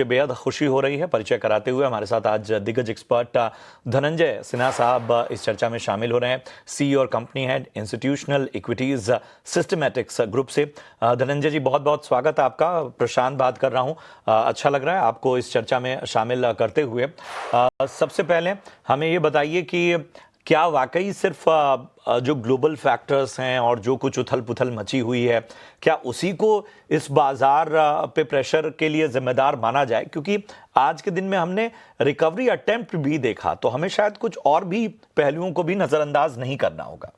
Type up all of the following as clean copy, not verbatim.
मुझे बेहद खुशी हो रही है परिचय कराते हुए हमारे साथ आज दिग्गज एक्सपर्ट धनंजय सिन्हा साहब इस चर्चा में शामिल हो रहे हैं। सीईओ और company head institutional equities Systematix group से। धनंजय जी, बहुत बहुत स्वागत है आपका। प्रशांत बात कर रहा हूं। अच्छा लग रहा है आपको इस चर्चा में शामिल करते हुए। सबसे पहले हमें ये बताइए कि क्या वाकई सिर्फ जो ग्लोबल फैक्टर्स हैं और जो कुछ उथल पुथल मची हुई है, क्या उसी को इस बाजार पे प्रेशर के लिए जिम्मेदार माना जाए? क्योंकि आज के दिन में हमने रिकवरी अटेम्प्ट भी देखा, तो हमें शायद कुछ और भी पहलुओं को भी नजरअंदाज नहीं करना होगा।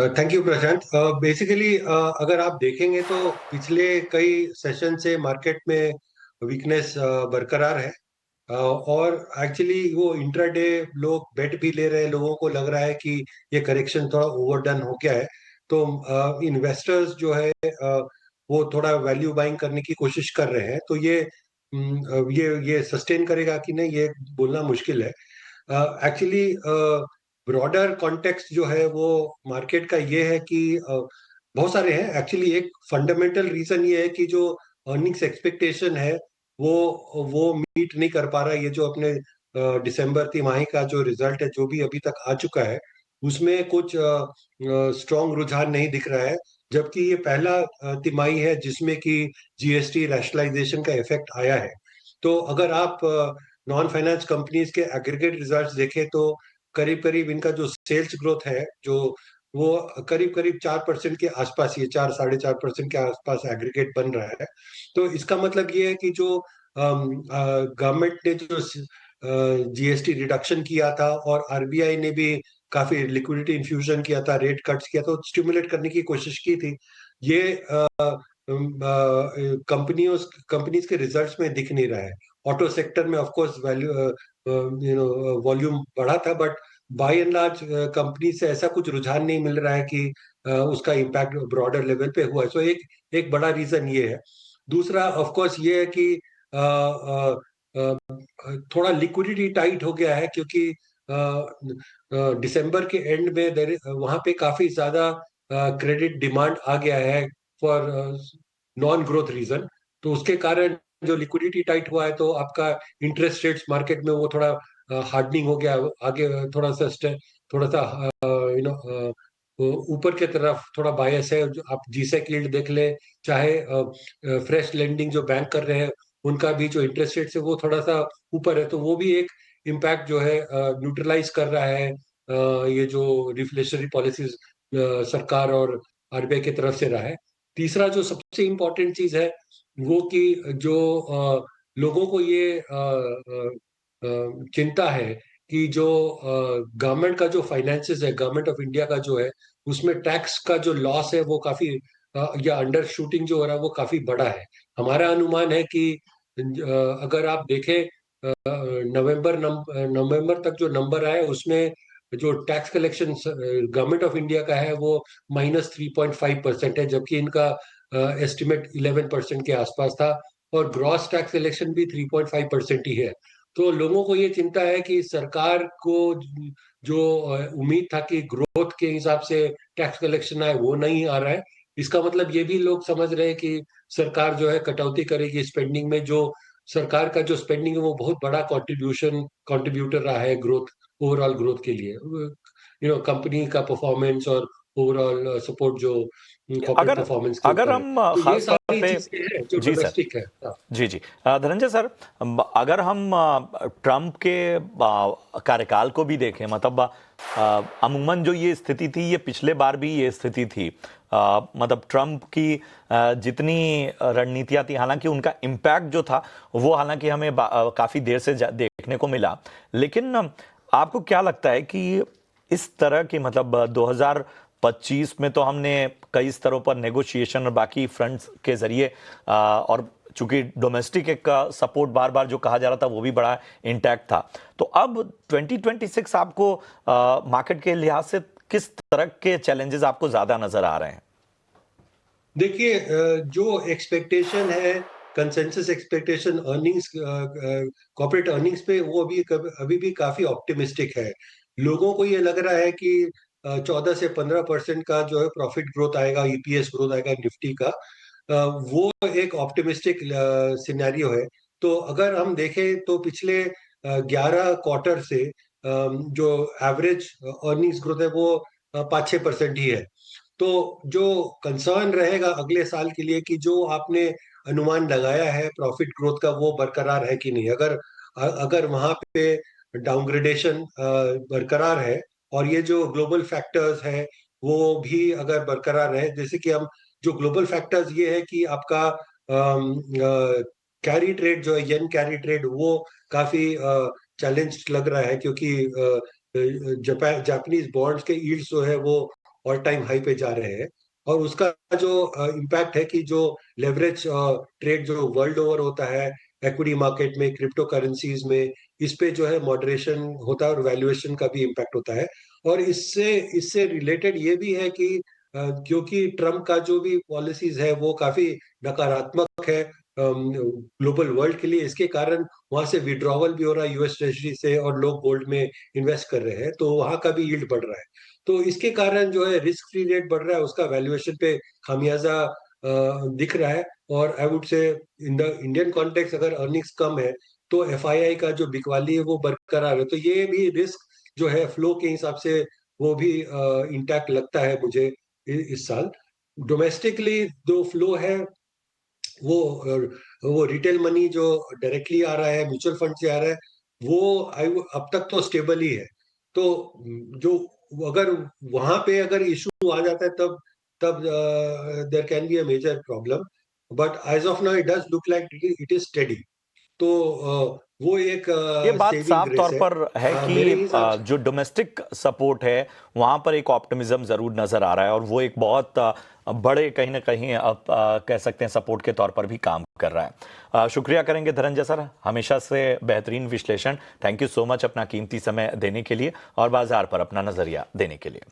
Thank you Prashant. बेसिकली अगर आप देखेंगे तो पिछले कई सेशन से मार्केट में वीकनेस बरकरार है। और एक्चुअली वो इंट्राडे लोग बेट भी ले रहे हैं, लोगों को लग रहा है कि ये करेक्शन थोड़ा ओवरडन हो गया है। तो इन्वेस्टर्स जो है वो थोड़ा वैल्यू बाइंग करने की कोशिश कर रहे हैं। तो ये सस्टेन करेगा कि नहीं, ये बोलना मुश्किल है। एक्चुअली ब्रॉडर कॉन्टेक्स्ट जो है वो मार्केट का ये है कि बहुत सारे हैं। एक्चुअली एक फंडामेंटल रीजन ये है कि जो अर्निंग्स एक्सपेक्टेशन है वो मीट नहीं कर पा रहा है। ये जो अपने दिसंबर तिमाही का जो रिजल्ट है, जो भी अभी तक आ चुका है, उसमें कुछ स्ट्रॉन्ग रुझान नहीं दिख रहा है। जबकि ये पहला तिमाही है जिसमें कि जीएसटी रैशनलाइजेशन का इफेक्ट आया है। तो अगर आप नॉन फाइनेंस कंपनीज के एग्रीगेट रिजल्ट्स देखें तो करीब करीब इनका जो सेल्स ग्रोथ है, जो वो करीब करीब 4% के आसपास, ये 4-4.5% के आसपास एग्रीगेट बन रहा है। तो इसका मतलब ये है कि जो गवर्नमेंट ने जो जीएसटी रिडक्शन किया था और आरबीआई ने भी काफी लिक्विडिटी इन्फ्यूजन किया था, रेट कट्स किया था, तो स्टिमुलेट करने की कोशिश की थी। ये कंपनीज के रिजल्ट्स में दिख नहीं रहा है। ऑटो सेक्टर में ऑफ कोर्स वॉल्यूम बढ़ा था, but by and large company से ऐसा कुछ रुझान नहीं मिल रहा है कि उसका इम्पैक्ट ब्रॉडर लेवल पे हुआ है। सो एक एक बड़ा रीजन ये है। दूसरा ऑफ कोर्स ये है कि अ, अ, अ, थोड़ा लिक्विडिटी टाइट हो गया है, क्योंकि दिसंबर के एंड में वहां पे काफी ज्यादा क्रेडिट डिमांड आ गया है फॉर नॉन ग्रोथ रीजन। तो उसके कारण जो लिक्विडिटी टाइट हुआ है, तो आपका इंटरेस्ट रेट्स मार्केट में वो थोड़ा हार्डनिंग हो गया आगे। थोड़ा सा ऊपर की तरफ थोड़ा बायस है। जो आप जीसेक यील्ड देख ले, चाहे फ्रेश लेंडिंग जो बैंक कर रहे हैं, उनका भी जो इंटरेस्ट रेट है वो थोड़ा सा ऊपर है। तो वो भी एक इम्पैक्ट जो है न्यूट्रलाइज कर रहा है ये जो रिफ्लेशनरी पॉलिसीज सरकार और आरबीआई की तरफ से रहा है। तीसरा जो सबसे इम्पोर्टेंट चीज है वो कि जो लोगों को ये चिंता है कि जो गवर्नमेंट का जो फाइनेंसेस है, गवर्नमेंट ऑफ इंडिया का जो है, उसमें टैक्स का जो लॉस है वो काफी या अंडर शूटिंग जो हो रहा है वो काफी बड़ा है। हमारा अनुमान है कि अगर आप देखें नवंबर तक जो नंबर आया उसमें जो tax collection government of India का है वो -3.5% है, जबकि इनका एस्टिमेट 11% के आसपास था। और ग्रॉस टैक्स कलेक्शन भी 3.5% ही है। तो लोगों को ये चिंता है कि सरकार को जो उम्मीद था कि ग्रोथ के हिसाब से टैक्स कलेक्शन आए, वो नहीं आ रहा है। इसका मतलब ये भी लोग समझ रहे हैं कि सरकार जो है कटौती करेगी स्पेंडिंग में। जो सरकार का जो स्पेंडिंग है वो बहुत बड़ा कंट्रीब्यूटर रहा है ग्रोथ, ओवरऑल ग्रोथ के लिए। कंपनी का परफॉर्मेंस और ओवरऑल सपोर्ट जो कॉर्पोरेट अगर परफॉर्मेंस के अगर ऊपर है। हम तो ये खास तौर सारी पे, चीजें हैं जो जी सर, डोमेस्टिक है। हाँ। जी जी, धनंजय सर, अगर हम ट्रम्प के कार्यकाल को भी देखें, मतलब अमूमन जो ये स्थिति थी, ये पिछले बार भी ये स्थिति थी। मतलब ट्रम्प की जितनी रणनीतियां थी, हालांकि उनका इम्पैक्ट जो था वो हालांकि हमें काफी देर से देखने को मिला। लेकिन आपको क्या लगता है कि इस तरह की, मतलब 2025 में तो हमने कई स्तरों पर नेगोशिएशन और बाकी फ्रंट्स के जरिए और चूंकि डोमेस्टिक एक सपोर्ट बार बार जो कहा जा रहा था वो भी बड़ा इंटैक्ट था, तो अब 2026 आपको मार्केट के लिहाज से किस तरह के चैलेंजेस आपको ज्यादा नजर आ रहे हैं? देखिए, जो एक्सपेक्टेशन है, consensus expectation earnings, corporate earnings पे, वो अभी भी काफी ऑप्टिमिस्टिक है। लोगों को ये लग रहा है कि 14 से 15% का जो है प्रॉफिट ग्रोथ आएगा, ईपीएस ग्रोथ आएगा निफ्टी का। वो एक ऑप्टिमिस्टिक सिनेरियो है। तो अगर हम देखें तो पिछले 11 क्वार्टर से जो एवरेज अर्निंग्स ग्रोथ है वो 5-6% ही है। तो जो कंसर्न रहेगा अगले साल के लिए कि जो आपने अनुमान लगाया है प्रॉफिट ग्रोथ का वो बरकरार है कि नहीं। अगर अगर वहां पे डाउनग्रेडेशन बरकरार है और ये जो ग्लोबल फैक्टर्स है वो भी अगर बरकरार है, जैसे कि हम जो ग्लोबल फैक्टर्स ये है कि आपका कैरी ट्रेड जो है येन कैरी ट्रेड वो काफी चैलेंज लग रहा है, क्योंकि जापानीज बॉन्ड्स के यील्ड्स जो है वो ऑल टाइम हाई पे जा रहे हैं। और उसका जो इम्पैक्ट है कि जो लेवरेज ट्रेड जो वर्ल्ड ओवर होता है इक्विटी मार्केट में, क्रिप्टो करेंसीज में, इस पे जो है मॉडरेशन होता है और वैल्यूएशन का भी इम्पैक्ट होता है। और इससे इससे रिलेटेड ये भी है कि क्योंकि ट्रम्प का जो भी पॉलिसीज है वो काफी नकारात्मक है ग्लोबल वर्ल्ड के लिए, इसके कारण वहां से विड्रॉवल भी हो रहा है यूएस ट्रेजरी से और लोग गोल्ड में इन्वेस्ट कर रहे हैं, तो वहां का भी यील्ड बढ़ रहा है। तो इसके कारण जो है रिस्क फ्री रेट बढ़ रहा है, उसका वैल्यूएशन पे खामियाजा दिख रहा है। और I would say in the Indian context अगर अर्निंग्स कम है तो एफआईआई का जो बिकवाली है वो बरकरार है, तो ये भी रिस्क जो है फ्लो के हिसाब से वो भी इंटैक्ट लगता है मुझे इस साल। डोमेस्टिकली जो फ्लो है वो वो रिटेल मनी जो डायरेक्टली आ रहा है म्यूचुअल फंड से आ रहा है वो अब तक तो स्टेबल ही है। तो जो अगर वहां पे अगर इशू आ जाता है तब तब there can be a major problem, but as of now it does look like it is steady. तो वो एक ये बात सेविंग साफ तौर ग्रेस है पर है कि मेरे हिसाब से। जो डोमेस्टिक सपोर्ट है वहां पर एक ऑप्टिमिज्म जरूर नजर आ रहा है और वो एक बहुत बड़े कहीं ना कहीं कह सकते हैं सपोर्ट के तौर पर भी काम कर रहा है। शुक्रिया करेंगे धनंजय सर, हमेशा से बेहतरीन विश्लेषण। थैंक यू सो मच अपना कीमती समय देने के लिए और बाजार पर अपना नजरिया देने के लिए।